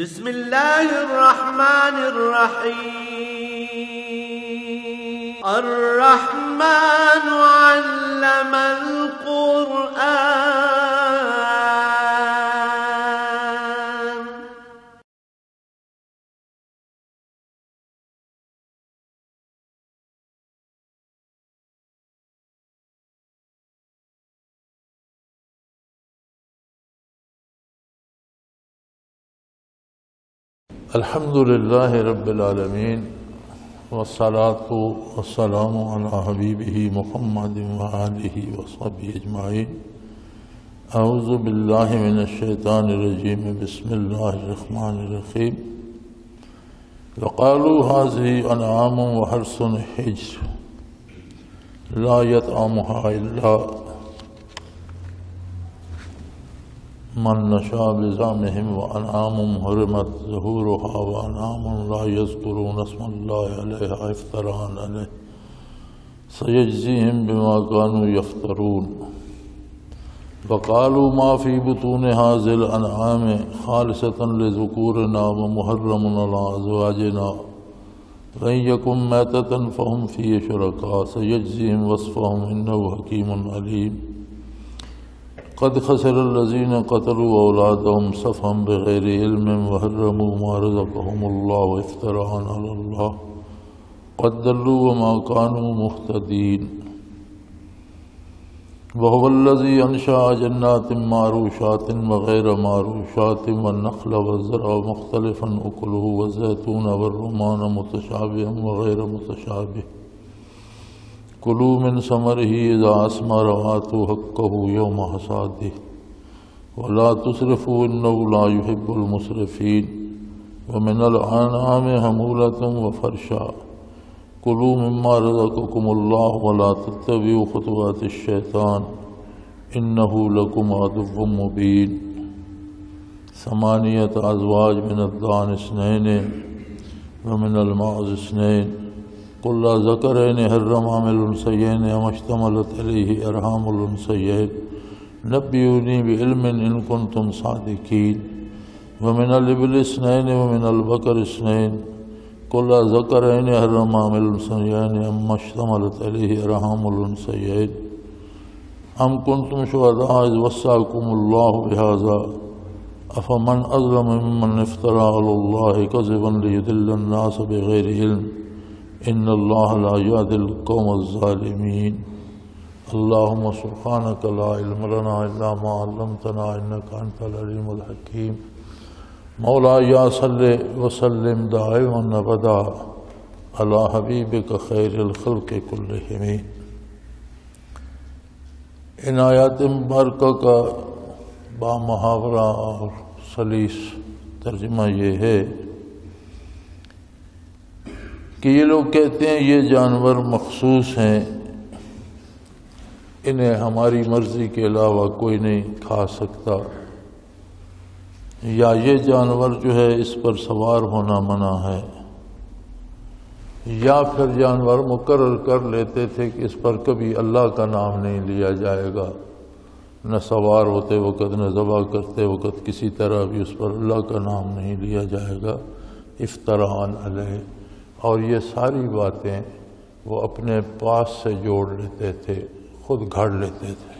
بسم الله الرحمن الرحيم. الرحمن علم القرآن. الحمد لله رب العالمين والصلاة والسلام على حبيبه محمد وآله وصحبه أجمعين. أعوذ بالله من الشيطان الرجيم. بسم الله الرحمن الرحيم. وقالوا هذه أنعام وحرث حجر لا يطعمها إلا من نشاء بزعمهم وأنعام حرمت ظهورها وأنعام لا يذكرون اسم الله عليها افتراء عليه سيجزيهم بما كانوا يفترون. وقالوا ما في بطون هذه الأنعام خالصة لذكورنا ومحرم على أزواجنا وإن يكن ميتة فهم فيه شركاء سيجزيهم وصفهم إنه حكيم عليم. قد خسر الذين قتلوا أولادهم سفها بغير علم وحرموا ما رزقهم الله افتراء على الله قد ضلوا وما كانوا مهتدين. وهو الذي أنشأ جنات معروشات وغير معروشات والنخل والزرع مختلفا أكله والزيتون والرمان متشابها وغير متشابه كلوا من ثمره إذا أثمر وآتوا حقه يوم حصاده ولا تسرفوا إنه لا يحب المسرفين. ومن الأنعام حمولة وفرشا كلوا مما رزقكم الله ولا تتبعوا خطوات الشيطان إنه لكم عدو مبين. 8 أزواج من الضأن 2 ومن المعز 2 قل لا ذكرين حرم أم الأنثيين أم اشتملت عليه أرحام الأنثيين نبئوني بعلم إن كنتم صادقين. ومن الإبل 2 ومن البقر 2 قل لا ذكرين حرم أم الأنثيين أم اشتملت عليه أرحام الأنثيين أم كنتم شهداء إذ وصاكم الله بهذا أفمن أظلم ممن افترى على الله كذبا ليضل الناس بغير علم إن الله لا يهدي القوم الظالمين. اللهم سبحانك لا علم لنا إلا ما علمتنا إنك أنت العليم الحكيم. مولاي صل وسلم دائما أبدا على حبيبك خير الخلق كلهم. ان آیات مبارکہ کا بامحاورہ اور سلیس ترجمہ یہ ہے کہ یہ لوگ کہتے ہیں یہ جانور مخصوص ہیں، انہیں ہماری مرضی کے علاوہ کوئی نہیں کھا سکتا، یا یہ جانور جو ہے اس پر سوار ہونا منع ہے، یا پھر جانور مقرر کر لیتے تھے کہ اس پر کبھی اللہ کا نام نہیں لیا جائے گا، نہ سوار ہوتے وقت نہ ذبح کرتے وقت کسی طرح بھی اس پر اللہ کا نام نہیں لیا جائے گا افتراء علیہ. اور یہ ساری باتیں وہ اپنے پاس سے جوڑ لیتے تھے، خود گھڑ لیتے تھے.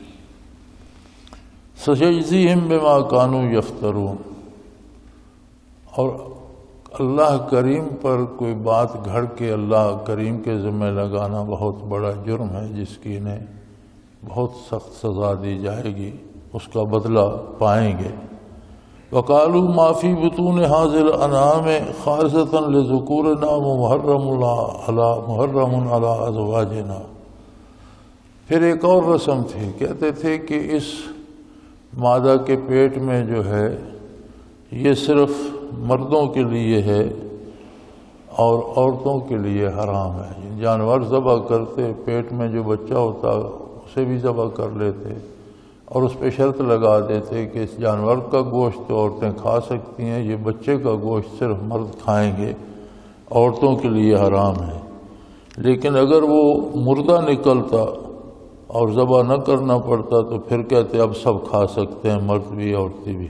سَيَجْزِيهِمْ بِمَا كَانُوا يَفْتَرُونَ. اور اللہ کریم پر کوئی بات گھڑ کے اللہ کریم کے ذمہ لگانا بہت بڑا جرم ہے، جس کی انہیں بہت سخت سزا دی جائے گی، اس کا بدلہ پائیں گے. وقالوا ما في بطون هذه الانعام خالصة لذكورنا ومحرم على ازواجنا. پھر ایک اور رسم تھی، کہتے تھے کہ اس مادہ کے پیٹ میں جو ہے یہ صرف مردوں کے لیے ہے اور عورتوں کے لیے حرام ہے. جانور ذبح کرتے پیٹ میں جو بچہ ہوتا اسے بھی ذبح کر لیتے اور اس پہ شرط لگا دیتے کہ اس جانور کا گوشت تو عورتیں کھا سکتی ہیں، یہ بچے کا گوشت صرف مرد کھائیں گے، عورتوں کے لیے حرام ہے. لیکن اگر وہ مردہ نکلتا اور ذبح نہ کرنا پڑتا تو پھر کہتے اب سب کھا سکتے ہیں، مرد بھی عورتیں بھی.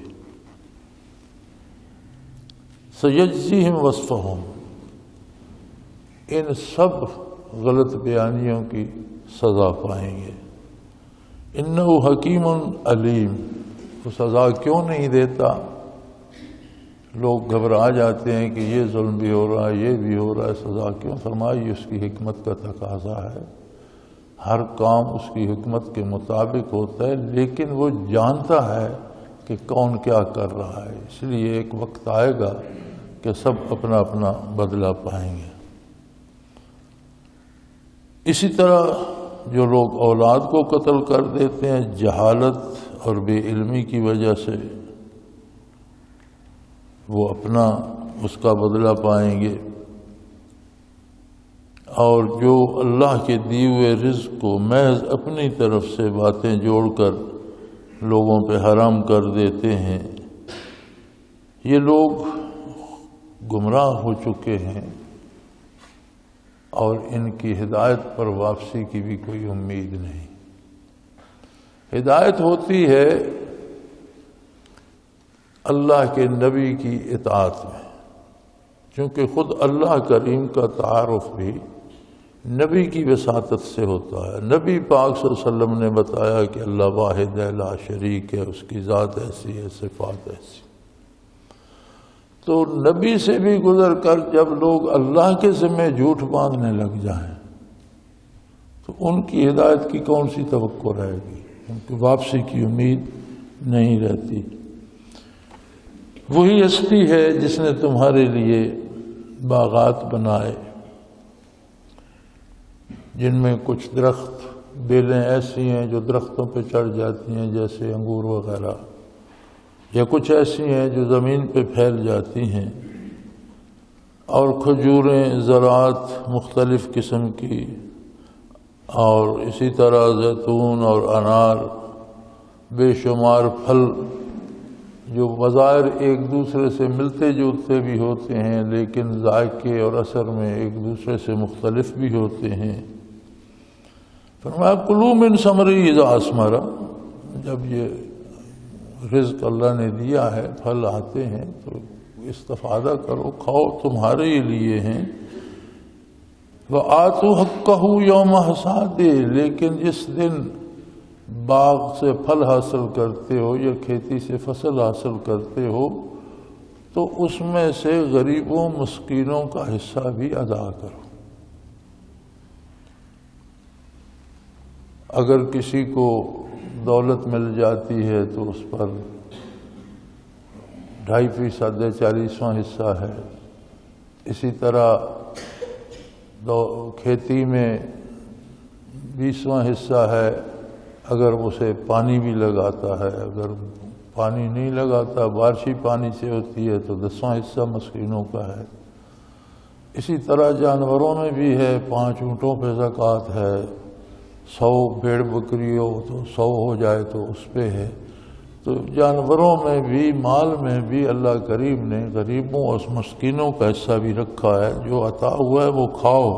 سیجزیہم وصفہم، ان سب غلط بیانیوں کی سزا پائیں گے۔ انہ حکیم علیم، وہ سزا کیوں نہیں دیتا؟ لوگ گھبرا جاتے ہیں کہ یہ ظلم بھی ہو رہا ہے، یہ بھی ہو رہا ہے، سزا کیوں؟ فرمائی اس کی حکمت کا تقاضا ہے، ہر کام اس کی حکمت کے مطابق ہوتا ہے، لیکن وہ جانتا ہے کہ کون کیا کر رہا ہے، اس لیے ایک وقت آئے گا کہ سب اپنا اپنا بدلہ پائیں گے۔ اسی طرح جو لوگ اولاد کو قتل کر دیتے ہیں جہالت اور بے علمی کی وجہ سے، وہ اپنا اس کا بدلہ پائیں گے، اور جو اللہ کے دیے ہوئے رزق کو محض اپنی طرف سے باتیں جوڑ کر لوگوں پہ حرام کر دیتے ہیں، یہ لوگ گمراہ ہو چکے ہیں، اور ان کی ہدایت پر واپسی کی بھی کوئی امید نہیں۔ ہدایت ہوتی ہے اللہ کے نبی کی اطاعت میں، چونکہ خود اللہ کریم کا تعارف بھی نبی کی وساطت سے ہوتا ہے۔ نبی پاک صلی اللہ علیہ وسلم نے بتایا کہ اللہ واحد ہے، لا شریک ہے، اس کی ذات ایسی ہے، صفات ایسی۔ تو نبی سے بھی گزر کر جب لوگ اللہ کے ذمہ جھوٹ باندھنے لگ جائیں تو ان کی ہدایت کی کون سی توقع رہے گی؟ ان کی واپسی کی امید نہیں رہتی۔ وہی ہستی ہے جس نے تمہارے لیے باغات بنائے، جن میں کچھ درخت بیلیں ایسی ہیں جو درختوں پہ چڑھ جاتی ہیں جیسے انگور وغیرہ، یا کچھ ایسی ہیں جو زمین پہ پھیل جاتی ہیں، اور کھجوریں، زراعت مختلف قسم کی، اور اسی طرح زیتون اور انار، بے شمار پھل جو بظاہر ایک دوسرے سے ملتے جلتے بھی ہوتے ہیں لیکن ذائقے اور اثر میں ایک دوسرے سے مختلف بھی ہوتے ہیں۔ فرمایا کلوا من ثمرہ اذا اثمر، جب یہ رزق اللہ نے دیا ہے، پھل آتے ہیں تو استفادہ کرو، کھاؤ، تمہارے لیے ہیں۔ وَآتُوا حَقَّهُ يَوْمَ حَصَادِهِ، لیکن جس دن باغ سے پھل حاصل کرتے ہو یا کھیتی سے فصل حاصل کرتے ہو تو اس میں سے غریبوں مسکینوں کا حصہ بھی ادا کرو۔ اگر کسی کو دولت مل جاتی ہے تو اس پر 2.5% 40واں حصہ ہے، اسی طرح کھیتی میں 20واں حصہ ہے اگر اسے پانی بھی لگاتا ہے، اگر پانی نہیں لگاتا بارشی پانی سے ہوتی ہے تو 10واں حصہ مسکینوں کا ہے۔ اسی طرح جانوروں میں بھی ہے، 5 اونٹوں پہ زکوٰۃ ہے، 100 بھیڑ بکری ہو تو 100 ہو جائے تو اس پہ ہے۔ تو جانوروں میں بھی، مال میں بھی اللہ کریم نے غریبوں اور مسکینوں کا حصہ بھی رکھا ہے۔ جو عطا ہوا ہے وہ کھاؤ،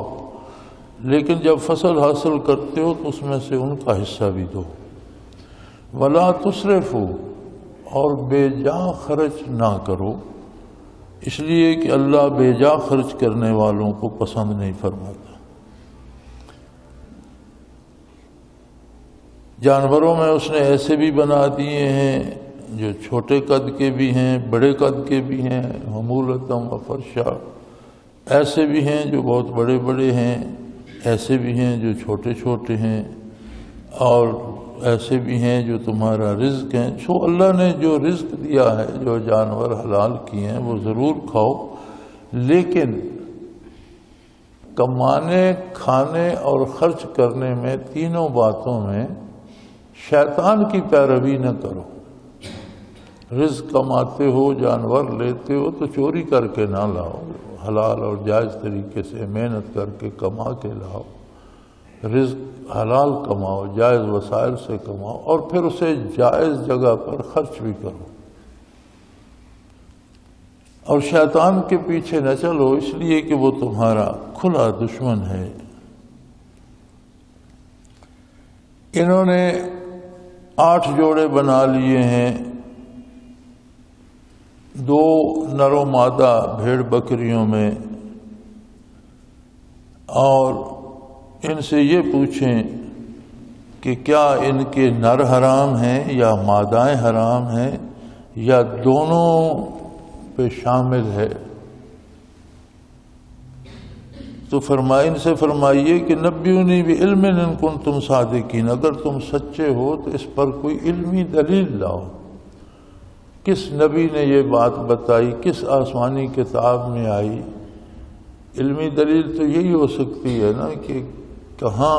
لیکن جب فصل حاصل کرتے ہو تو اس میں سے ان کا حصہ بھی دو۔ وَلَا تُسْرِفُوا، اور بے جا خرچ نہ کرو، اس لیے کہ اللہ بے جا خرچ کرنے والوں کو پسند نہیں فرماتا۔ جانوروں میں اس نے ایسے بھی بنا دیے ہیں جو چھوٹے قد کے بھی ہیں، بڑے قد کے بھی ہیں، حمولتم و فرشا، ایسے بھی ہیں جو بہت بڑے بڑے ہیں، ایسے بھی ہیں جو چھوٹے چھوٹے ہیں، اور ایسے بھی ہیں جو تمہارا رزق ہیں۔ سو اللہ نے جو رزق دیا ہے، جو جانور حلال کیے ہیں وہ ضرور کھاؤ، لیکن کمانے، کھانے اور خرچ کرنے میں، تینوں باتوں میں شیطان کی پیروی نہ کرو۔ رزق کماتے ہو، جانور لیتے ہو تو چوری کر کے نہ لاؤ، حلال اور جائز طریقے سے محنت کر کے کما کے لاؤ۔ رزق حلال کماؤ، جائز وسائل سے کماؤ، اور پھر اسے جائز جگہ پر خرچ بھی کرو۔ اور شیطان کے پیچھے نہ چلو، اس لیے کہ وہ تمہارا کھلا دشمن ہے۔ انہوں نے 8 جوڑے بنا لیے ہیں دو نر و مادہ بھیڑ بکریوں میں اور ان سے یہ پوچھیں کہ کیا ان کے نر حرام ہیں یا مادائیں حرام ہیں یا دونوں پہ شامل ہے؟ تو ان سے فرمائیے کہ نبیونی بعلم ان کنتم صادقین، اگر تم سچے ہو تو اس پر کوئی علمی دلیل لاؤ۔ کس نبی نے یہ بات بتائی؟ کس آسمانی کتاب میں آئی؟ علمی دلیل تو یہی ہو سکتی ہے نا کہ کہاں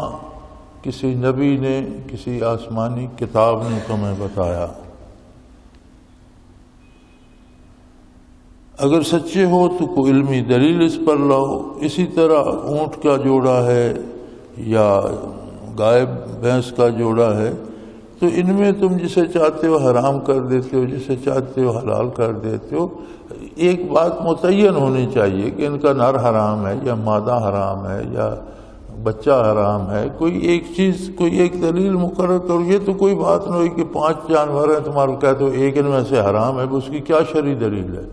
کسی نبی نے، کسی آسمانی کتاب نے تمہیں بتایا۔ اگر سچے ہو تو کوئی علمی دلیل اس پر لاؤ۔ اسی طرح اونٹ کا جوڑا ہے یا گائے بھینس کا جوڑا ہے تو ان میں تم جسے چاہتے ہو حرام کر دیتے ہو، جسے چاہتے ہو حلال کر دیتے ہو۔ ایک بات متعین ہونی چاہیے کہ ان کا نر حرام ہے یا مادہ حرام ہے یا بچہ حرام ہے۔ کوئی ایک چیز، کوئی ایک دلیل مقرر کرو۔ یہ تو کوئی بات نہ ہوئی کہ 5 جانور ہیں، تمہارا کہتے ہو ایک ان میں سے حرام ہے، اس کی کیا شرعی دلیل ہے؟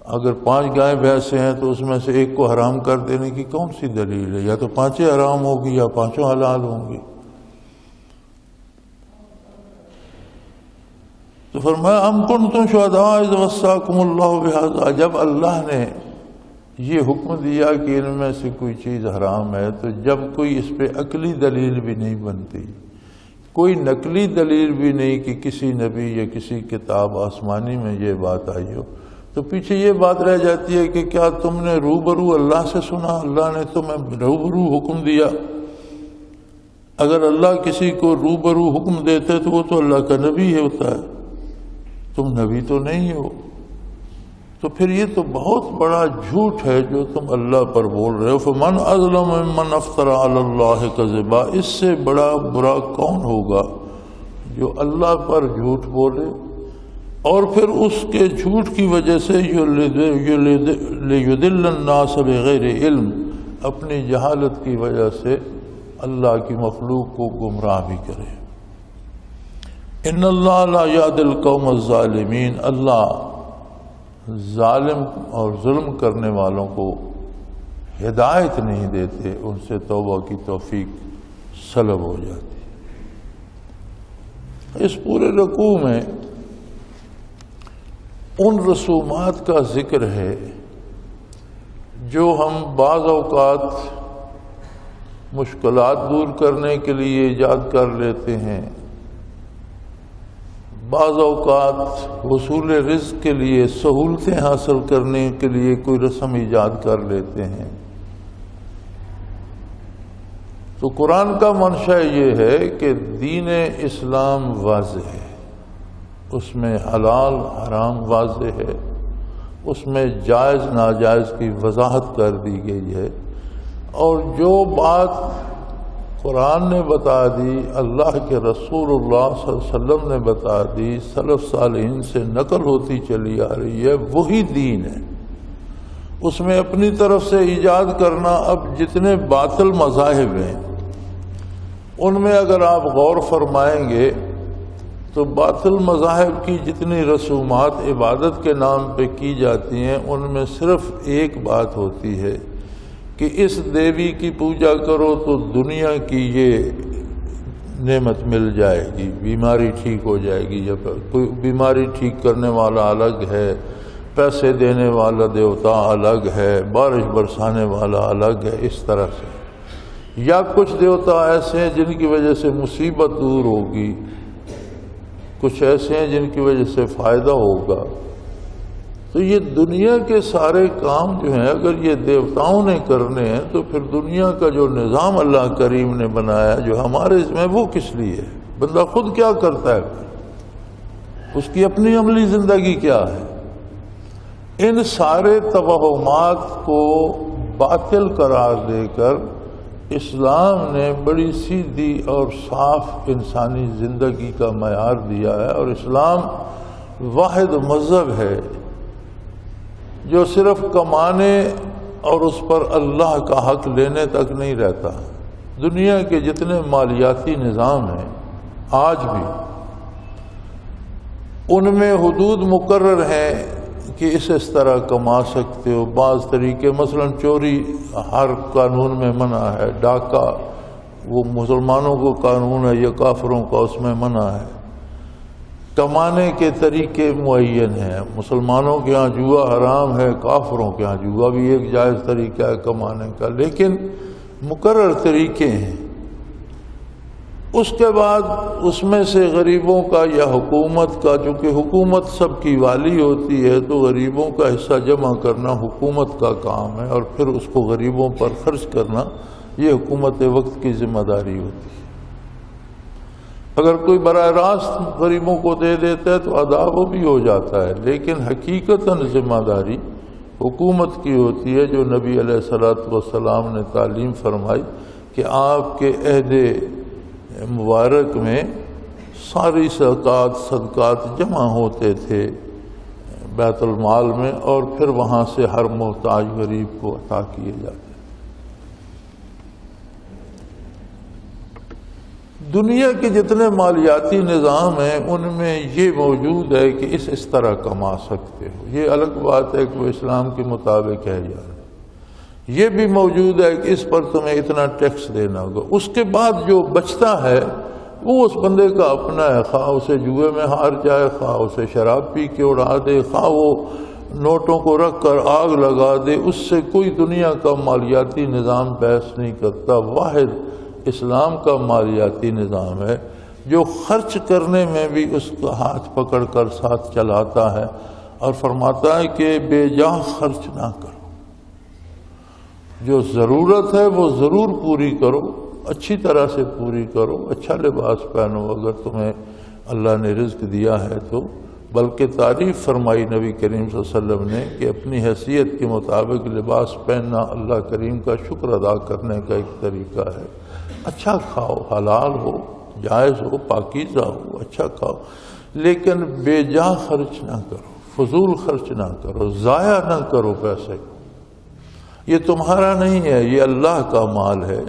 اگر 5 گائے بھینسیں ہیں تو اس میں سے ایک کو حرام کر دینے کی کون سی دلیل ہے؟ یا تو 5 حرام ہوگی یا 5 حلال ہوں گی۔ تو فرمایا ام کنتم شہداء اذ وصاکم اللہ بہذا، جب اللہ نے یہ حکم دیا کہ ان میں سے کوئی چیز حرام ہے تو جب کوئی اس پہ عقلی دلیل بھی نہیں بنتی، کوئی نقلی دلیل بھی نہیں کہ کسی نبی یا کسی کتاب آسمانی میں یہ بات آئی ہو، تو پیچھے یہ بات رہ جاتی ہے کہ کیا تم نے روبرو اللہ سے سنا؟ اللہ نے تمہیں روبرو حکم دیا؟ اگر اللہ کسی کو روبرو حکم دیتے تو وہ تو اللہ کا نبی ہوتا ہے، تم نبی تو نہیں ہو۔ تو پھر یہ تو بہت بڑا جھوٹ ہے جو تم اللہ پر بول رہے ہو۔ فمن اظلم ممن افترى علی اللہ کذبا، اس سے بڑا برا کون ہوگا جو اللہ پر جھوٹ بولے اور پھر اس کے جھوٹ کی وجہ سے لیضل الناس بغیر علم، اپنی جہالت کی وجہ سے اللہ کی مخلوق کو گمراہ بھی کرے۔ ان اللہ لا یہدی القوم الظالمین، اللہ ظالم اور ظلم کرنے والوں کو ہدایت نہیں دیتے، ان سے توبہ کی توفیق سلب ہو جاتی۔ اس پورے رکوع میں ان رسومات کا ذکر ہے جو ہم بعض اوقات مشکلات دور کرنے کے لیے ایجاد کر لیتے ہیں، بعض اوقات حصول رزق کے لیے، سہولتیں حاصل کرنے کے لیے کوئی رسم ایجاد کر لیتے ہیں۔ تو قرآن کا منشا یہ ہے کہ دین اسلام واضح ہے، اس میں حلال حرام واضح ہے، اس میں جائز ناجائز کی وضاحت کر دی گئی ہے، اور جو بات قرآن نے بتا دی، اللہ کے رسول اللہ صلی اللہ علیہ وسلم نے بتا دی، سلف صالحین سے نقل ہوتی چلی آ رہی ہے، وہی دین ہے۔ اس میں اپنی طرف سے ایجاد کرنا، اب جتنے باطل مذاہب ہیں ان میں اگر آپ غور فرمائیں گے تو باطل مذاہب کی جتنی رسومات عبادت کے نام پہ کی جاتی ہیں ان میں صرف ایک بات ہوتی ہے کہ اس دیوی کی پوجا کرو تو دنیا کی یہ نعمت مل جائے گی، بیماری ٹھیک ہو جائے گی، یا کوئی بیماری ٹھیک کرنے والا الگ ہے، پیسے دینے والا دیوتا الگ ہے، بارش برسانے والا الگ ہے، اس طرح سے۔ یا کچھ دیوتا ایسے ہیں جن کی وجہ سے مصیبت دور ہوگی، کچھ ایسے ہیں جن کی وجہ سے فائدہ ہوگا۔ تو یہ دنیا کے سارے کام جو ہیں اگر یہ دیوتاؤں نے کرنے ہیں تو پھر دنیا کا جو نظام اللہ کریم نے بنایا جو ہمارے اس میں، وہ کس لیے ہے؟ بندہ خود کیا کرتا ہے پھر؟ اس کی اپنی عملی زندگی کیا ہے؟ ان سارے توہمات کو باطل قرار دے کر اسلام نے بڑی سیدھی اور صاف انسانی زندگی کا معیار دیا ہے، اور اسلام واحد مذہب ہے جو صرف کمانے اور اس پر اللہ کا حق لینے تک نہیں رہتا۔ دنیا کے جتنے مالیاتی نظام ہیں آج بھی ان میں حدود مقرر ہیں کہ اس طرح کما سکتے ہو. بعض طریقے مثلا چوری ہر قانون میں منع ہے، ڈاکہ وہ مسلمانوں کو قانون ہے یا کافروں کا اس میں منع ہے. کمانے کے طریقے معین ہیں. مسلمانوں کے ہاں جوا حرام ہے، کافروں کے ہاں جوا بھی ایک جائز طریقہ ہے کمانے کا، لیکن مقرر طریقے ہیں. اس کے بعد اس میں سے غریبوں کا یا حکومت کا، چونکہ حکومت سب کی والی ہوتی ہے تو غریبوں کا حصہ جمع کرنا حکومت کا کام ہے، اور پھر اس کو غریبوں پر خرچ کرنا یہ حکومت وقت کی ذمہ داری ہوتی ہے. اگر کوئی براہ راست غریبوں کو دے دیتا ہے تو ادا وہ بھی ہو جاتا ہے، لیکن حقیقتاً ذمہ داری حکومت کی ہوتی ہے، جو نبی علیہ الصلوۃ والسلام نے تعلیم فرمائی کہ آپ کے عہد مبارک میں ساری صدقات جمع ہوتے تھے بیت المال میں، اور پھر وہاں سے ہر محتاج غریب کو عطا کیے جاتے. دنیا کے جتنے مالیاتی نظام ہیں ان میں یہ موجود ہے کہ اس طرح کما سکتے ہو. یہ الگ بات ہے کہ وہ اسلام کے مطابق ہے یا نہیں. یہ بھی موجود ہے کہ اس پر تمہیں اتنا ٹیکس دینا ہوگا. اس کے بعد جو بچتا ہے وہ اس بندے کا اپنا ہے، خواہ اسے جوئے میں ہار جائے، خواہ اسے شراب پی کے اڑا دے، خواہ وہ نوٹوں کو رکھ کر آگ لگا دے. اس سے کوئی دنیا کا مالیاتی نظام بحث نہیں کرتا. واحد اسلام کا مالیاتی نظام ہے جو خرچ کرنے میں بھی اس کا ہاتھ پکڑ کر ساتھ چلاتا ہے اور فرماتا ہے کہ بے جا خرچ نہ کرو. جو ضرورت ہے وہ ضرور پوری کرو، اچھی طرح سے پوری کرو، اچھا لباس پہنو اگر تمہیں اللہ نے رزق دیا ہے تو. بلکہ تعریف فرمائی نبی کریم صلی اللہ علیہ وسلم نے کہ اپنی حیثیت کے مطابق لباس پہننا اللہ کریم کا شکر ادا کرنے کا ایک طریقہ ہے. اچھا کھاؤ، حلال ہو، جائز ہو، پاکیزہ ہو، اچھا کھاؤ، لیکن بے جا خرچ نہ کرو، فضول خرچ نہ کرو، ضائع نہ کرو پیسے. یہ تمہارا نہیں ہے، یہ اللہ کا مال ہے،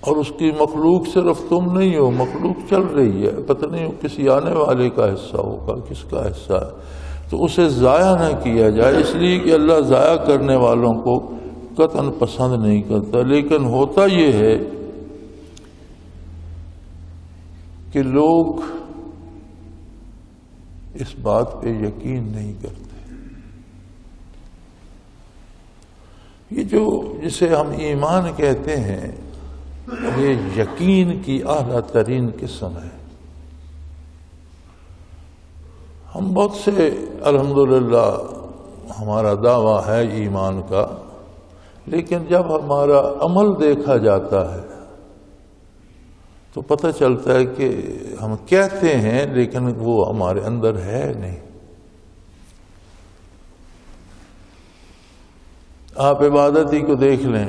اور اس کی مخلوق صرف تم نہیں ہو، مخلوق چل رہی ہے، پتہ نہیں کسی آنے والے کا حصہ ہوگا، کس کا حصہ ہے. تو اسے ضائع نہ کیا جائے، اس لیے کہ اللہ ضائع کرنے والوں کو قطعاً پسند نہیں کرتا. لیکن ہوتا یہ ہے کہ لوگ اس بات پہ یقین نہیں کرتے. یہ جو جسے ہم ایمان کہتے ہیں یہ یقین کی اعلیٰ ترین قسم ہے. ہم بہت سے الحمدللہ ہمارا دعویٰ ہے ایمان کا، لیکن جب ہمارا عمل دیکھا جاتا ہے تو پتہ چلتا ہے کہ ہم کہتے ہیں لیکن وہ ہمارے اندر ہے نہیں. آپ عبادت ہی کو دیکھ لیں،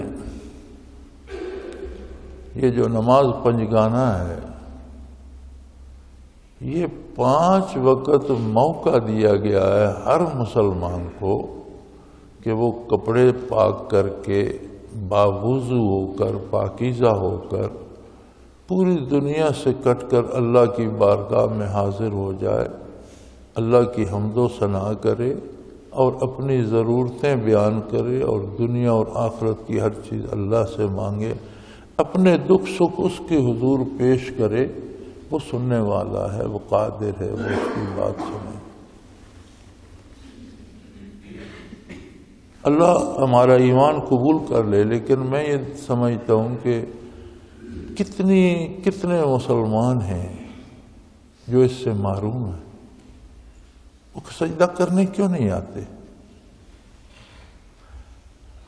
یہ جو نماز پنجگانہ ہے یہ 5 وقت موقع دیا گیا ہے ہر مسلمان کو کہ وہ کپڑے پاک کر کے باوضو ہو کر پاکیزہ ہو کر پوری دنیا سے کٹ کر اللہ کی بارگاہ میں حاضر ہو جائے، اللہ کی حمد و ثنا کرے اور اپنی ضرورتیں بیان کرے اور دنیا اور آخرت کی ہر چیز اللہ سے مانگے، اپنے دکھ سکھ اس کے حضور پیش کرے. وہ سننے والا ہے، وہ قادر ہے، وہ اس کی بات سنے. اللہ ہمارا ایمان قبول کر لے، لیکن میں یہ سمجھتا ہوں کہ کتنے مسلمان ہیں جو اس سے محروم ہیں. وہ سجدہ کرنے کیوں نہیں آتے؟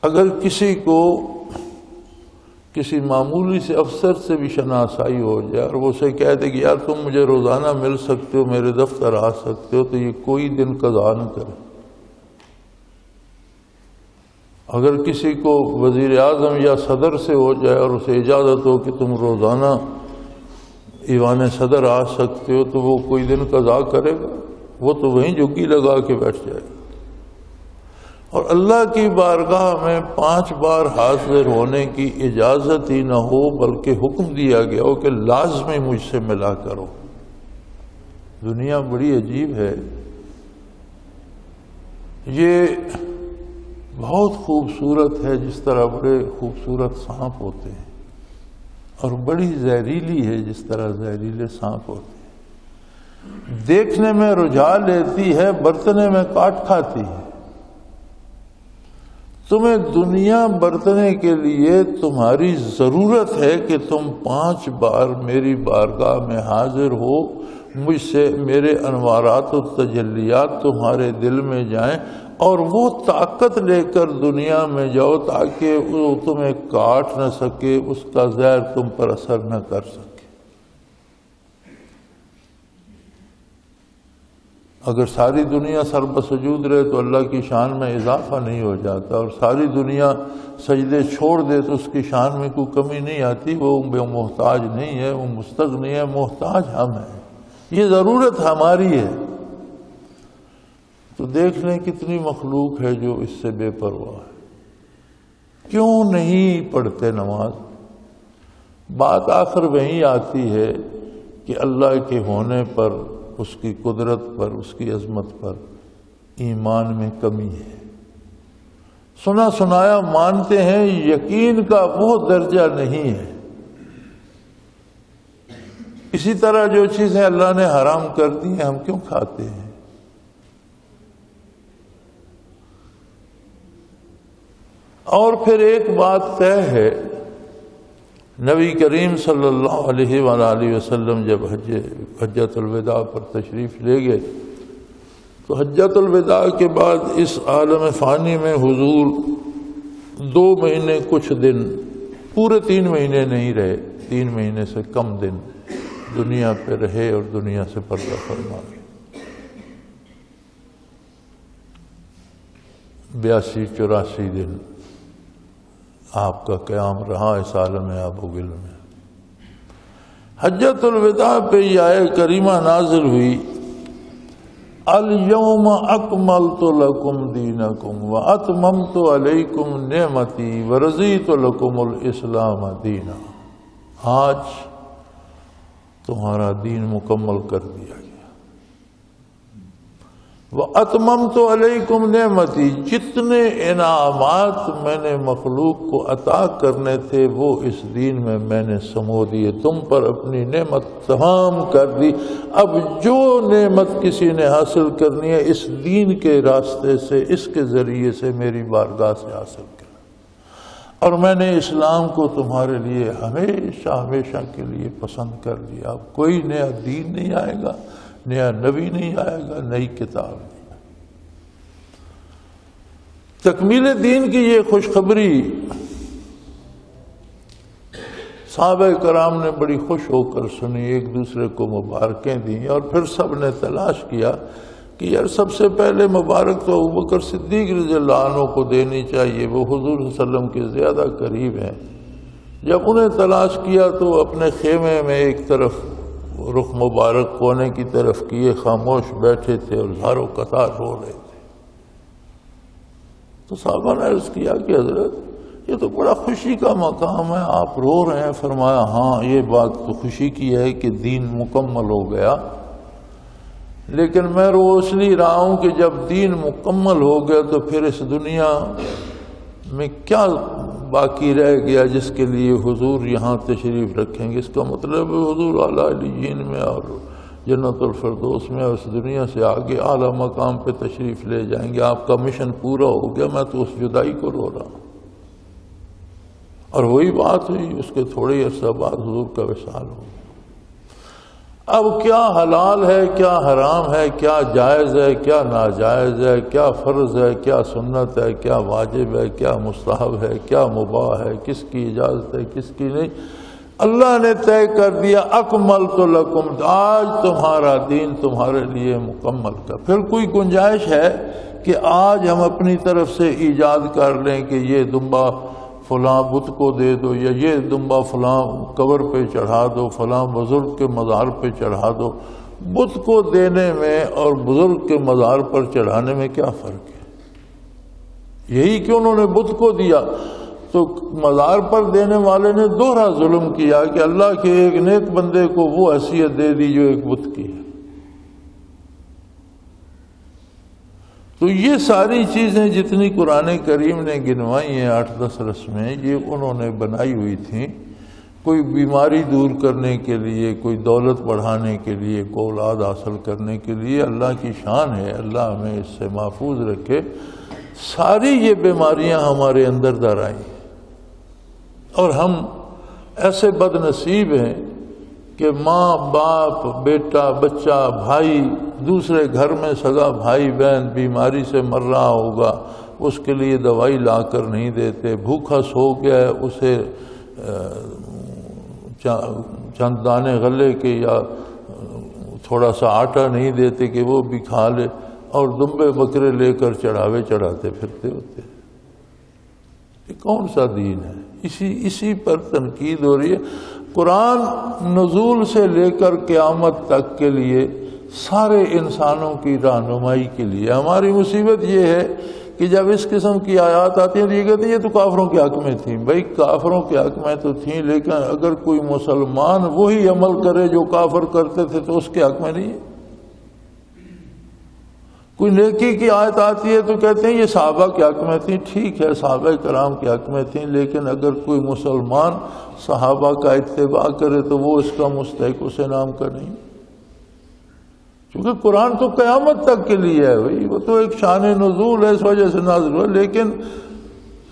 اگر کسی کو کسی معمولی سے افسر سے بھی شناسائی ہو جائے اور وہ اسے کہہ دے کہ یار تم مجھے روزانہ مل سکتے ہو، میرے دفتر آ سکتے ہو، تو یہ کوئی دن قضا نہ کرے. اگر کسی کو وزیر اعظم یا صدر سے ہو جائے اور اسے اجازت ہو کہ تم روزانہ ایوان صدر آ سکتے ہو، تو وہ کوئی دن قضا کرے گا؟ وہ تو وہیں جھکی لگا کے بیٹھ جائے گا. اور اللہ کی بارگاہ میں 5 بار حاضر ہونے کی اجازت ہی نہ ہو بلکہ حکم دیا گیا ہو کہ لازمی مجھ سے ملا کرو. دنیا بڑی عجیب ہے، یہ بہت خوبصورت ہے، جس طرح بڑے خوبصورت سانپ ہوتے ہیں، اور بڑی زہریلی ہے جس طرح زہریلے سانپ ہوتے ہیں۔ دیکھنے میں رجھا لیتی ہے، برتنے میں کاٹ کھاتی ہے۔ تمہیں دنیا برتنے کے لیے تمہاری ضرورت ہے کہ تم 5 بار میری بارگاہ میں حاضر ہو، مجھ سے میرے انوارات و تجلیات تمہارے دل میں جائیں، اور وہ طاقت لے کر دنیا میں جاؤ تاکہ وہ تمہیں کاٹ نہ سکے، اس کا زہر تم پر اثر نہ کر سکے۔ اگر ساری دنیا سر بسجود رہے تو اللہ کی شان میں اضافہ نہیں ہو جاتا، اور ساری دنیا سجدے چھوڑ دے تو اس کی شان میں کوئی کمی نہیں آتی۔ وہ محتاج نہیں ہے، وہ مستغنی ہے، محتاج ہم ہیں، یہ ضرورت ہماری ہے۔ تو دیکھ لیں کتنی مخلوق ہے جو اس سے بے پرواہ ہے۔ کیوں نہیں پڑھتے نماز؟ بات آخر وہیں آتی ہے کہ اللہ کے ہونے پر، اس کی قدرت پر، اس کی عظمت پر ایمان میں کمی ہے۔ سنا سنایا مانتے ہیں، یقین کا وہ درجہ نہیں ہے۔ اسی طرح جو چیزیں اللہ نے حرام کر دی ہیں ہم کیوں کھاتے ہیں؟ اور پھر ایک بات طے ہے، نبی کریم صلی اللہ علیہ وآلہ وسلم جب حجۃ الوداع پر تشریف لے گئے تو حجۃ الوداع کے بعد اس عالم فانی میں حضور 2 مہینے کچھ دن، پورے 3 مہینے نہیں رہے، 3 مہینے سے کم دن دنیا پہ رہے اور دنیا سے پردہ فرما گئے۔ 82-84 دن آپ کا قیام رہا اس عالم آب و گل میں۔ حجۃ الوداع پہ یہ آیت کریمہ نازل ہوئی، الیوم اکملت لکم دینکم واتممت علیکم نعمتی ورضیت لکم الاسلام دینا۔ آج تمہارا دین مکمل کر دیا گیا۔ وَأَتْمَمْتُ عَلَيْكُمْ نِعْمَتِي، جتنے انعامات میں نے مخلوق کو عطا کرنے تھے وہ اس دین میں میں نے سمو دیے، تم پر اپنی نعمت تمام کر دی۔ اب جو نعمت کسی نے حاصل کرنی ہے اس دین کے راستے سے، اس کے ذریعے سے میری بارگاہ سے حاصل کر، اور میں نے اسلام کو تمہارے لیے ہمیشہ ہمیشہ کے لیے پسند کر لیا۔ اب کوئی نیا دین نہیں آئے گا، نیا نبی نہیں آئے گا، نئی کتاب نہیں آئے گا۔ تکمیل دین کی یہ خوشخبری صحابہ کرام نے بڑی خوش ہو کر سنی، ایک دوسرے کو مبارکیں دیں، اور پھر سب نے تلاش کیا کہ یار سب سے پہلے مبارک تو ابوبکر صدیق رضی اللہ عنہ کو دینی چاہیے، وہ حضور صلی اللہ علیہ وسلم کے زیادہ قریب ہیں۔ جب انہیں تلاش کیا تو اپنے خیمے میں ایک طرف رخ مبارک کونے کی طرف کیے خاموش بیٹھے تھے اور زاروں قطار رو رہے تھے۔ تو صحابہ نے عرض کیا کہ حضرت یہ تو بڑا خوشی کا مقام ہے، آپ رو رہے ہیں۔ فرمایا ہاں یہ بات تو خوشی کی ہے کہ دین مکمل ہو گیا، لیکن میں رو اس لیے رہا ہوں کہ جب دین مکمل ہو گیا تو پھر اس دنیا میں کیا باقی رہ گیا جس کے لیے حضور یہاں تشریف رکھیں گے؟ اس کا مطلب حضور اعلیٰ علیین میں اور جنت الفردوس میں اس دنیا سے آگے اعلیٰ مقام پہ تشریف لے جائیں گے، آپ کا مشن پورا ہو گیا۔ میں تو اس جدائی کو رو رہا ہوں۔ اور وہی بات ہوئی، اس کے تھوڑے عرصہ بعد حضور کا وصال ہو گیا۔ اب کیا حلال ہے، کیا حرام ہے، کیا جائز ہے، کیا ناجائز ہے، کیا فرض ہے، کیا سنت ہے، کیا واجب ہے، کیا مستحب ہے، کیا مباح ہے، کس کی اجازت ہے، کس کی نہیں، اللہ نے طے کر دیا اکملت لکم، آج تمہارا دین تمہارے لیے مکمل کر۔ پھر کوئی گنجائش ہے کہ آج ہم اپنی طرف سے ایجاد کر لیں کہ یہ دمبا فلاں بت کو دے دو، یا یہ دمبا فلاں قبر پہ چڑھا دو، فلاں بزرگ کے مزار پہ چڑھا دو؟ بت کو دینے میں اور بزرگ کے مزار پر چڑھانے میں کیا فرق ہے؟ یہی کہ انہوں نے بت کو دیا تو مزار پر دینے والے نے دوہرا ظلم کیا کہ اللہ کے ایک نیک بندے کو وہ حیثیت دے دی جو ایک بت کی ہے۔ تو یہ ساری چیزیں جتنی قرآن کریم نے گنوائی ہیں 8-10 رسمیں، یہ انہوں نے بنائی ہوئی تھیں کوئی بیماری دور کرنے کے لیے، کوئی دولت بڑھانے کے لیے، کوئی اولاد حاصل کرنے کے لیے۔ اللہ کی شان ہے، اللہ ہمیں اس سے محفوظ رکھے۔ ساری یہ بیماریاں ہمارے اندر در آئیں اور ہم ایسے بد نصیب ہیں کہ ماں باپ بیٹا بچہ بھائی دوسرے گھر میں سگا بھائی بہن بیماری سے مر رہا ہوگا، اس کے لیے دوائی لا کر نہیں دیتے، بھوکا سو گیا ہے اسے چند دانے غلے کے یا تھوڑا سا آٹا نہیں دیتے کہ وہ بھی کھا لے، اور دمبے بکرے لے کر چڑھاوے چڑھاتے پھرتے ہوتے۔ یہ کون سا دین ہے؟ اسی پر تنقید ہو رہی ہے۔ قرآن نزول سے لے کر قیامت تک کے لیے سارے انسانوں کی رہنمائی کے لیے۔ ہماری مصیبت یہ ہے کہ جب اس قسم کی آیات آتی ہیں تو یہ کہتے ہیں یہ تو کافروں کے حق میں تھیں۔ بھائی کافروں کے حق میں تو تھیں، لیکن اگر کوئی مسلمان وہی عمل کرے جو کافر کرتے تھے تو اس کے حق میں نہیں ہے۔ کوئی نیکی کی آیت آتی ہے تو کہتے ہیں یہ صحابہ کے حق میں تھیں۔ ٹھیک ہے، صحابہ کرام کے حق میں تھیں، لیکن اگر کوئی مسلمان صحابہ کا اتباع کرے تو وہ اس کا مستحق اس انعام کا نہیں، کیونکہ قرآن تو قیامت تک کے لیے ہے بھائی، وہ تو ایک شان نزول ہے، اس وجہ سے نازل ہوا، لیکن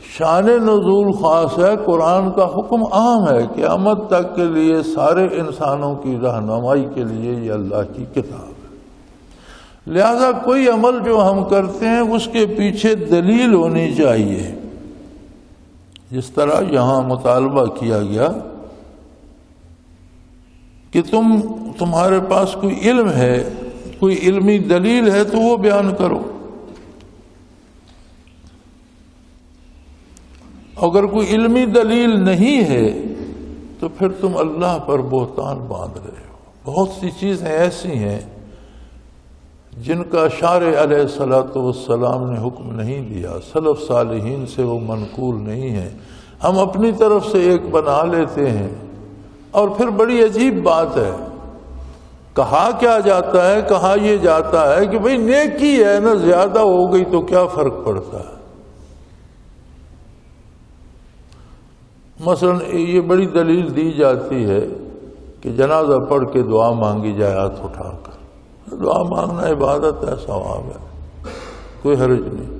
شان نزول خاص ہے، قرآن کا حکم عام ہے، قیامت تک کے لیے سارے انسانوں کی رہنمائی کے لیے یہ اللہ کی کتاب ہے۔ لہذا کوئی عمل جو ہم کرتے ہیں اس کے پیچھے دلیل ہونی چاہیے۔ جس طرح یہاں مطالبہ کیا گیا کہ تمہارے پاس کوئی علم ہے، کوئی علمی دلیل ہے تو وہ بیان کرو۔ اگر کوئی علمی دلیل نہیں ہے تو پھر تم اللہ پر بہتان باندھ رہے ہو۔ بہت سی چیزیں ایسی ہیں جن کا شارع علیہ السلام نے حکم نہیں دیا، سلف صالحین سے وہ منقول نہیں ہے، ہم اپنی طرف سے ایک بنا لیتے ہیں۔ اور پھر بڑی عجیب بات ہے، کہا کیا جاتا ہے، کہا یہ جاتا ہے کہ بھئی نیکی ہے نا، زیادہ ہو گئی تو کیا فرق پڑتا ہے۔ مثلا یہ بڑی دلیل دی جاتی ہے کہ جنازہ پڑھ کے دعا مانگی جائے ہاتھ اٹھا کر۔ دعا مانگنا عبادت ہے، ثواب ہے، کوئی حرج نہیں،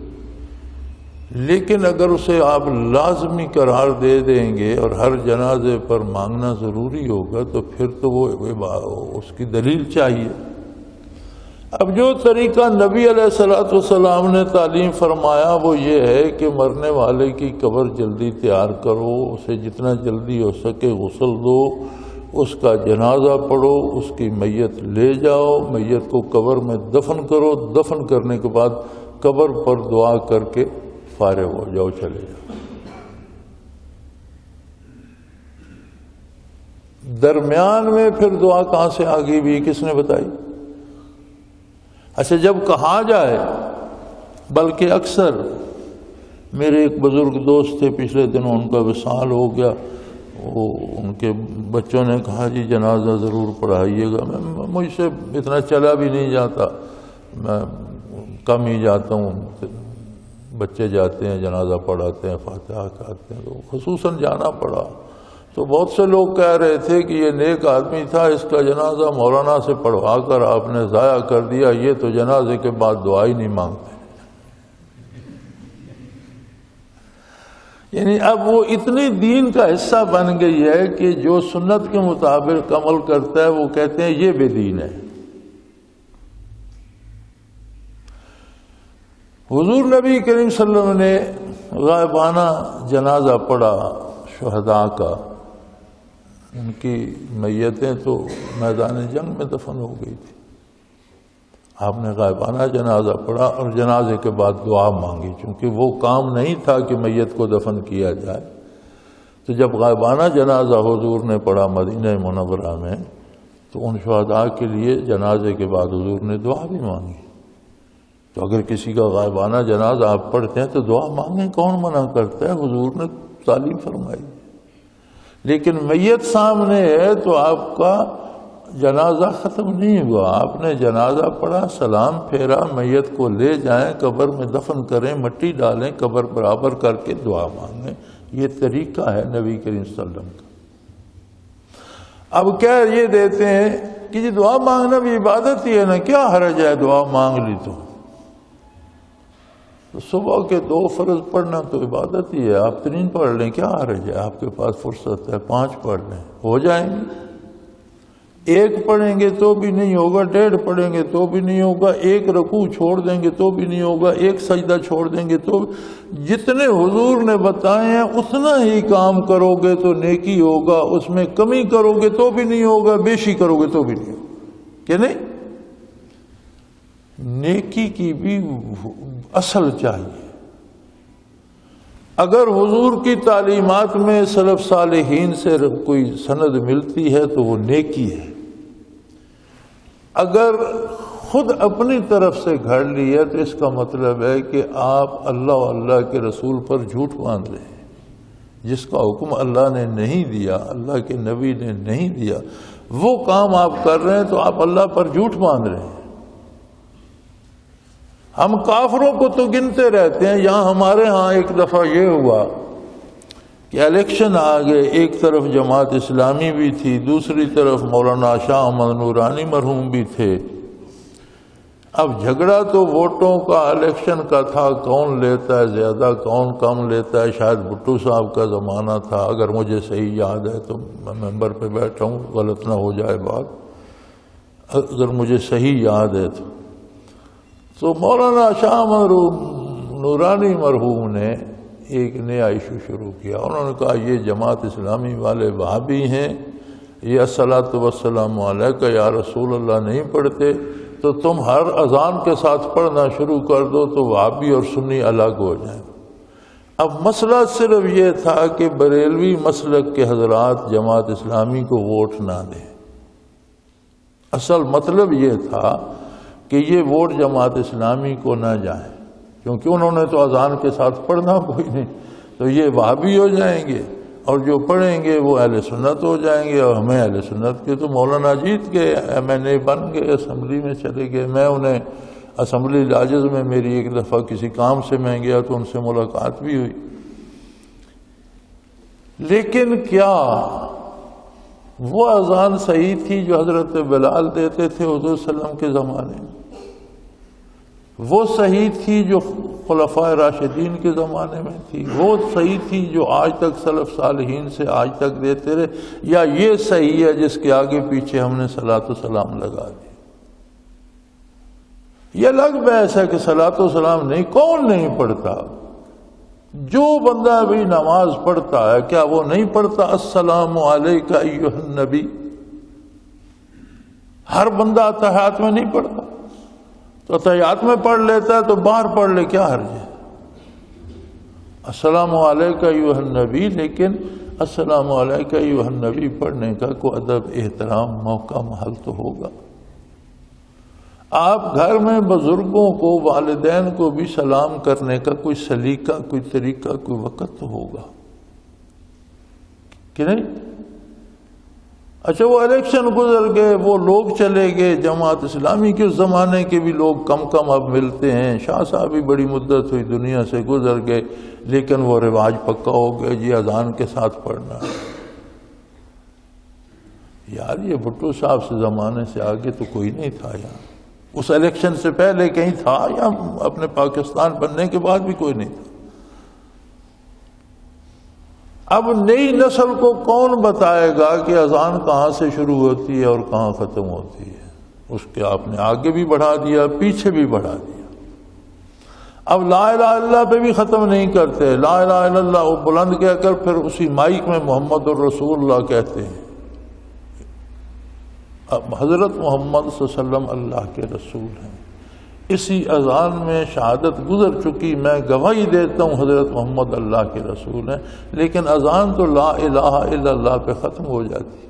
لیکن اگر اسے آپ لازمی قرار دے دیں گے اور ہر جنازے پر مانگنا ضروری ہوگا تو پھر تو وہ اس کی دلیل چاہیے۔ اب جو طریقہ نبی علیہ السلام نے تعلیم فرمایا وہ یہ ہے کہ مرنے والے کی قبر جلدی تیار کرو، اسے جتنا جلدی ہو سکے غسل دو، اس کا جنازہ پڑھو، اس کی میت لے جاؤ، میت کو قبر میں دفن کرو، دفن کرنے کے بعد قبر پر دعا کر کے فارغ ہو جاؤ، چلے جاؤ۔ درمیان میں پھر دعا کہاں سے آگئی بھی کس نے بتائی؟ اچھا جب کہا جائے، بلکہ اکثر میرے ایک بزرگ دوست تھے، پچھلے دنوں ان کا وصال ہو گیا، وہ ان کے بچوں نے کہا جی جنازہ ضرور پڑھائیے گا۔ مجھ سے اتنا چلا بھی نہیں جاتا، میں کم ہی جاتا ہوں، بچے جاتے ہیں جنازہ پڑھاتے ہیں، فاتحہ کہتے ہیں، تو خصوصاً جانا پڑا۔ تو بہت سے لوگ کہہ رہے تھے کہ یہ نیک آدمی تھا، اس کا جنازہ مولانا سے پڑھوا کر آپ نے ضائع کر دیا، یہ تو جنازے کے بعد دعا ہی نہیں مانگتے۔ یعنی اب وہ اتنی دین کا حصہ بن گئی ہے کہ جو سنت کے مطابق عمل کرتا ہے وہ کہتے ہیں یہ بے دین ہے۔ حضور نبی کریم صلی اللہ علیہ وسلم نے غائبانہ جنازہ پڑھا شہداء کا، ان کی میتیں تو میدان جنگ میں دفن ہو گئی تھی، آپ نے غائبانہ جنازہ پڑھا اور جنازے کے بعد دعا مانگی، چونکہ وہ کام نہیں تھا کہ میت کو دفن کیا جائے۔ تو جب غائبانہ جنازہ حضور نے پڑھا مدینہ منورہ میں تو ان شہداء کے لیے جنازے کے بعد حضور نے دعا بھی مانگی۔ تو اگر کسی کا غائبانہ جنازہ آپ پڑھتے ہیں تو دعا مانگیں، کون منع کرتا ہے؟ حضور نے تعلیم فرمائی۔ لیکن میت سامنے ہے تو آپ کا جنازہ ختم نہیں ہوا، آپ نے جنازہ پڑھا، سلام پھیرا، میت کو لے جائیں، قبر میں دفن کریں، مٹی ڈالیں، قبر برابر کر کے دعا مانگیں۔ یہ طریقہ ہے نبی کریم صلی اللہ علیہ وسلم کا۔ اب کہہ یہ دیتے ہیں کہ یہ دعا مانگنا بھی عبادت ہی ہے نا، کیا حرج ہے دعا مانگ لی تو صبح کے 2 فرض پڑھنا تو عبادت ہی ہے، آپ 3 پڑھ لیں، کیا حرج ہے، آپ کے پاس فرصت ہے، 5 پڑھ لیں، ہو جائیں گے۔ 1 پڑھیں گے تو بھی نہیں ہوگا، 1.5 پڑھیں گے تو بھی نہیں ہوگا، 1 رکوع چھوڑ دیں گے تو بھی نہیں ہوگا، 1 سجدہ چھوڑ دیں گے تو جتنے حضور نے بتائے ہیں اتنا ہی کام کرو گے تو نیکی ہوگا، اس میں کمی کرو گے تو بھی نہیں ہوگا، بیشی کرو گے تو بھی نہیں ہوگا، کہ نہیں؟ نیکی کی بھی اصل چاہیے۔ اگر حضور کی تعلیمات میں سلف صالحین سے کوئی سند ملتی ہے تو وہ نیکی ہے، اگر خود اپنی طرف سے گھڑ لی ہے تو اس کا مطلب ہے کہ آپ اللہ اور اللہ کے رسول پر جھوٹ باندھ رہے ہیں، جس کا حکم اللہ نے نہیں دیا، اللہ کے نبی نے نہیں دیا، وہ کام آپ کر رہے ہیں تو آپ اللہ پر جھوٹ باندھ رہے ہیں۔ ہم کافروں کو تو گنتے رہتے ہیں، یہاں ہمارے ہاں ایک دفعہ یہ ہوا کہ الیکشن آ گئے، ایک طرف جماعت اسلامی بھی تھی، دوسری طرف مولانا شاہ احمد نورانی مرحوم بھی تھے۔ اب جھگڑا تو ووٹوں کا الیکشن کا تھا، کون لیتا ہے زیادہ، کون کم لیتا ہے، شاید بھٹو صاحب کا زمانہ تھا، اگر مجھے صحیح یاد ہے تو میں ممبر پہ بیٹھا ہوں، غلط نہ ہو جائے بات، اگر مجھے صحیح یاد ہے تو مولانا شاہ احمد نورانی مرحوم نے ایک نیا ایشو شروع کیا۔ انہوں نے کہا یہ جماعت اسلامی والے وہابی ہیں، یہ الصلاۃ والسلام علیک یا رسول اللہ نہیں پڑھتے، تو تم ہر اذان کے ساتھ پڑھنا شروع کر دو تو وہابی اور سنی الگ ہو جائیں۔ اب مسئلہ صرف یہ تھا کہ بریلوی مسلک کے حضرات جماعت اسلامی کو ووٹ نہ دیں، اصل مطلب یہ تھا کہ یہ ووٹ جماعت اسلامی کو نہ جائیں، کیونکہ انہوں نے تو اذان کے ساتھ پڑھنا کوئی نہیں، تو یہ وہابی ہو جائیں گے اور جو پڑھیں گے وہ اہل سنت ہو جائیں گے، اور ہمیں اہل سنت کے تو مولانا جیت گئے، MNA بن گئے، اسمبلی میں چلے گئے۔ میں انہیں اسمبلی لاجز میں میری ایک دفعہ کسی کام سے میں گیا تو ان سے ملاقات بھی ہوئی۔ لیکن کیا وہ اذان صحیح تھی جو حضرت بلال دیتے تھے حضور صلی اللہ علیہ وسلم کے زمانے میں؟ وہ صحیح تھی جو خلفائے راشدین کے زمانے میں تھی؟ وہ صحیح تھی جو آج تک سلف صالحین سے آج تک دیتے رہے؟ یا یہ صحیح ہے جس کے آگے پیچھے ہم نے صلاۃ و سلام لگا دی؟ یہ الگ بحث ہے کہ صلاۃ و سلام نہیں، کون نہیں پڑھتا؟ جو بندہ بھی نماز پڑھتا ہے کیا وہ نہیں پڑھتا السلام علیک ایھا النبی؟ ہر بندہ اتحیات میں نہیں پڑھتا، تو اتحیات میں پڑھ لیتا ہے تو باہر پڑھ لے، کیا حرج ہے؟ السلام علیک ایھا النبی، لیکن السلام علیک ایھا النبی پڑھنے کا کوئی ادب، احترام، موقع، محل تو ہوگا۔ آپ گھر میں بزرگوں کو، والدین کو بھی سلام کرنے کا کوئی سلیقہ، کوئی طریقہ، کوئی وقت تو ہوگا کہ نہیں؟ اچھا وہ الیکشن گزر گئے، وہ لوگ چلے گئے، جماعت اسلامی کے اس زمانے کے بھی لوگ کم اب ملتے ہیں، شاہ صاحب بھی بڑی مدت ہوئی دنیا سے گزر گئے، لیکن وہ رواج پکا ہو گیا جی اذان کے ساتھ پڑھنا۔ یار یہ بھٹو صاحب سے زمانے سے آگے تو کوئی نہیں تھا یار، اس الیکشن سے پہلے کہیں تھا یا اپنے پاکستان بننے کے بعد بھی کوئی نہیں تھا؟ اب نئی نسل کو کون بتائے گا کہ اذان کہاں سے شروع ہوتی ہے اور کہاں ختم ہوتی ہے؟ اس کے آپ نے آگے بھی بڑھا دیا، پیچھے بھی بڑھا دیا۔ اب لا الہ الا اللہ پہ بھی ختم نہیں کرتے، لا الہ الا اللہ وہ بلند کہہ کر پھر اسی مائک میں محمد الرسول اللہ کہتے ہیں۔ اب حضرت محمد صلی اللہ علیہ وسلم اللہ کے رسول ہیں، اسی اذان میں شہادت گزر چکی، میں گواہی دیتا ہوں حضرت محمد اللہ کے رسول ہیں، لیکن اذان تو لا الہ الا اللہ پہ ختم ہو جاتی ہے۔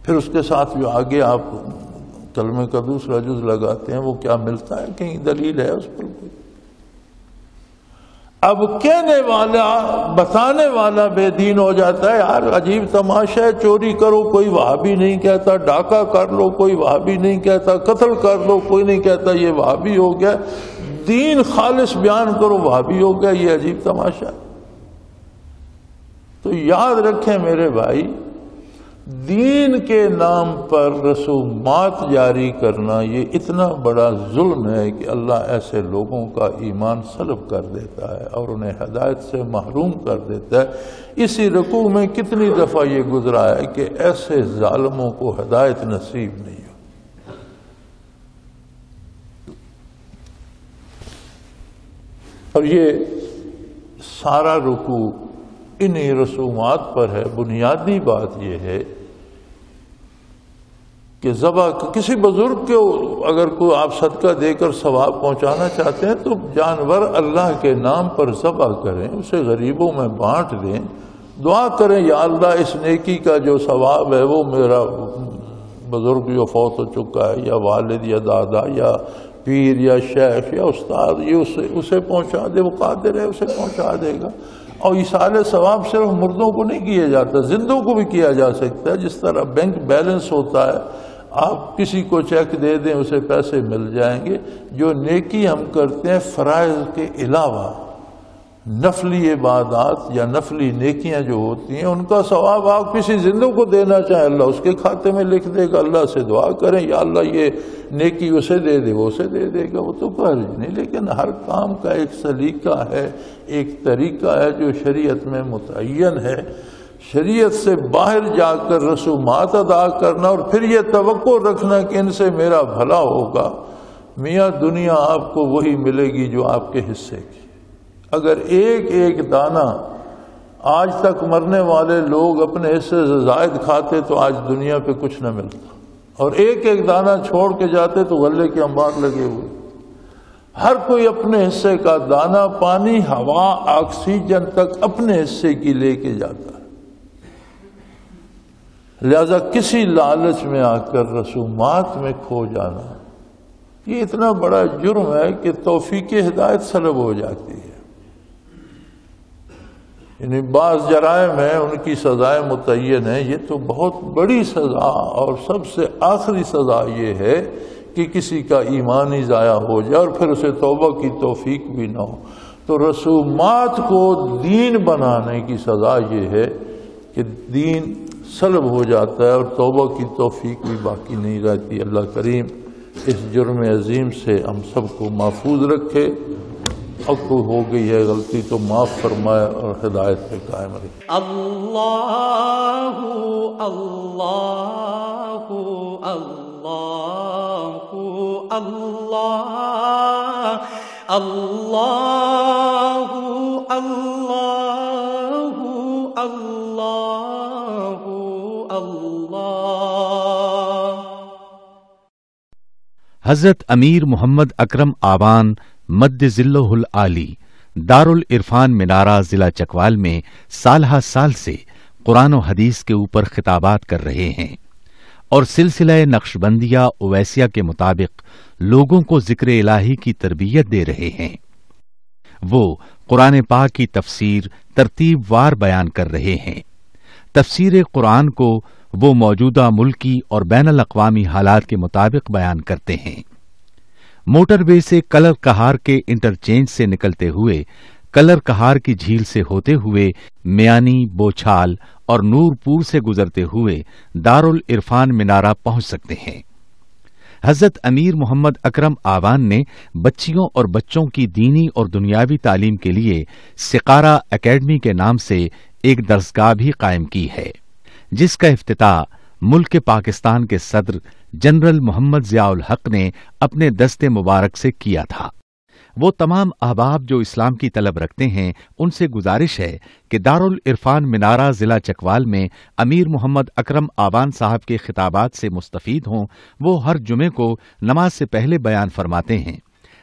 پھر اس کے ساتھ جو آگے آپ کلمے کا دوسرا جز لگاتے ہیں وہ کیا ملتا ہے؟ کہیں دلیل ہے اس پر کوئی؟ اب کہنے والا بتانے والا بے دین ہو جاتا ہے. یار عجیب تماشا ہے, چوری کرو کوئی وہابی نہیں کہتا, ڈاکہ کر لو کوئی وہابی نہیں کہتا, قتل کر لو کوئی نہیں کہتا یہ وہابی ہو گیا, دین خالص بیان کرو وہابی ہو گیا. یہ عجیب تماشا. تو یاد رکھیں میرے بھائی, دین کے نام پر رسومات جاری کرنا یہ اتنا بڑا ظلم ہے کہ اللہ ایسے لوگوں کا ایمان سلب کر دیتا ہے اور انہیں ہدایت سے محروم کر دیتا ہے. اسی رکوع میں کتنی دفعہ یہ گزرا ہے کہ ایسے ظالموں کو ہدایت نصیب نہیں ہو. اور یہ سارا رکوع انہی رسومات پر ہے. بنیادی بات یہ ہے کہ ذبح کسی بزرگ کو اگر کوئی آپ صدقہ دے کر ثواب پہنچانا چاہتے ہیں تو جانور اللہ کے نام پر ذبح کریں, اسے غریبوں میں بانٹ دیں, دعا کریں یا اللہ اس نیکی کا جو ثواب ہے وہ میرا بزرگ جو فوت ہو چکا ہے یا والد یا دادا یا پیر یا شیخ یا استاد یہ اسے پہنچا دے, وہ قادر ہے اسے پہنچا دے گا. اور ایصال ثواب صرف مردوں کو نہیں کیا جاتا, زندوں کو بھی کیا جا سکتا ہے. جس طرح بینک بیلنس ہوتا ہے, آپ کسی کو چیک دے دیں اسے پیسے مل جائیں گے. جو نیکی ہم کرتے ہیں فرائض کے علاوہ, نفلی عبادات یا نفلی نیکیاں جو ہوتی ہیں ان کا ثواب آپ کسی زندوں کو دینا چاہیں اللہ اس کے کھاتے میں لکھ دے گا. اللہ سے دعا کریں یا اللہ یہ نیکی اسے دے دے, وہ اسے دے دے گا, وہ تو فرض نہیں. لیکن ہر کام کا ایک سلیقہ ہے, ایک طریقہ ہے جو شریعت میں متعین ہے. شریعت سے باہر جا کر رسومات ادا کرنا اور پھر یہ توقع رکھنا کہ ان سے میرا بھلا ہوگا, میاں دنیا آپ کو وہی ملے گی جو آپ کے حصے کی. اگر ایک ایک دانہ آج تک مرنے والے لوگ اپنے حصے سے زائد کھاتے تو آج دنیا پہ کچھ نہ ملتا, اور ایک ایک دانہ چھوڑ کے جاتے تو غلے کے انبار لگے ہوئے. ہر کوئی اپنے حصے کا دانہ پانی ہوا آکسیجن تک اپنے حصے کی لے کے جاتا ہے. لہذا کسی لالچ میں آ کر رسومات میں کھو جانا یہ اتنا بڑا جرم ہے کہ توفیق ہدایت سلب ہو جاتی ہے. یعنی بعض جرائم ہیں ان کی سزائیں متعین ہیں, یہ تو بہت بڑی سزا اور سب سے آخری سزا یہ ہے کہ کسی کا ایمان ہی ضائع ہو جائے اور پھر اسے توبہ کی توفیق بھی نہ ہو. تو رسومات کو دین بنانے کی سزا یہ ہے کہ دین سلب ہو جاتا ہے اور توبہ کی توفیق بھی باقی نہیں رہتی. اللہ کریم اس جرم عظیم سے ہم سب کو محفوظ رکھے. اب کوئی ہو گئی ہے غلطی تو معاف فرمائے اور ہدایت پہ قائم رکھے. اللہ اللہ اللہ اللہ اللہ اللہ اللہ اللہ. حضرت امیر محمد اکرم آبان مد ذلہ العالی دارالعرفان منارہ ضلع چکوال میں سالہ سال سے قرآن و حدیث کے اوپر خطابات کر رہے ہیں اور سلسلہ نقشبندیہ اویسیہ کے مطابق لوگوں کو ذکر الہی کی تربیت دے رہے ہیں. وہ قرآن پاک کی تفسیر ترتیب وار بیان کر رہے ہیں. تفسیر قرآن کو وہ موجودہ ملکی اور بین الاقوامی حالات کے مطابق بیان کرتے ہیں. موٹر وے سے کلر کہار کے انٹرچینج سے نکلتے ہوئے کلر کہار کی جھیل سے ہوتے ہوئے میانی بوچھال اور نور پور سے گزرتے ہوئے دارالعرفان منارہ پہنچ سکتے ہیں. حضرت امیر محمد اکرم آوان نے بچیوں اور بچوں کی دینی اور دنیاوی تعلیم کے لیے سقارہ اکیڈمی کے نام سے ایک درسگاہ بھی قائم کی ہے, جس کا افتتاح ملک پاکستان کے صدر جنرل محمد ضیاء الحق نے اپنے دست مبارک سے کیا تھا. وہ تمام احباب جو اسلام کی طلب رکھتے ہیں ان سے گزارش ہے کہ دارالعرفان منارہ ضلع چکوال میں امیر محمد اکرم آبان صاحب کے خطابات سے مستفید ہوں. وہ ہر جمعے کو نماز سے پہلے بیان فرماتے ہیں.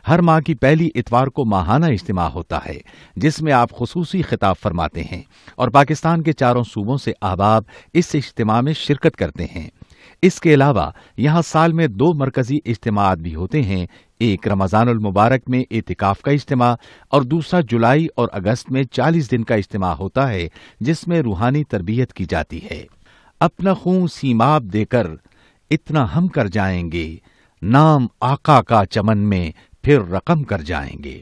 ہر ماہ کی پہلی اتوار کو ماہانہ اجتماع ہوتا ہے جس میں آپ خصوصی خطاب فرماتے ہیں اور پاکستان کے چاروں صوبوں سے احباب اس اجتماع میں شرکت کرتے ہیں. اس کے علاوہ یہاں سال میں 2 مرکزی اجتماعات بھی ہوتے ہیں، ایک رمضان المبارک میں اعتکاف کا اجتماع اور دوسرا جولائی اور اگست میں 40 دن کا اجتماع ہوتا ہے جس میں روحانی تربیت کی جاتی ہے۔ اپنا خون سیماب دے کر اتنا ہم کر جائیں گے، نام آقا کا چمن میں پھر رقم کر جائیں گے۔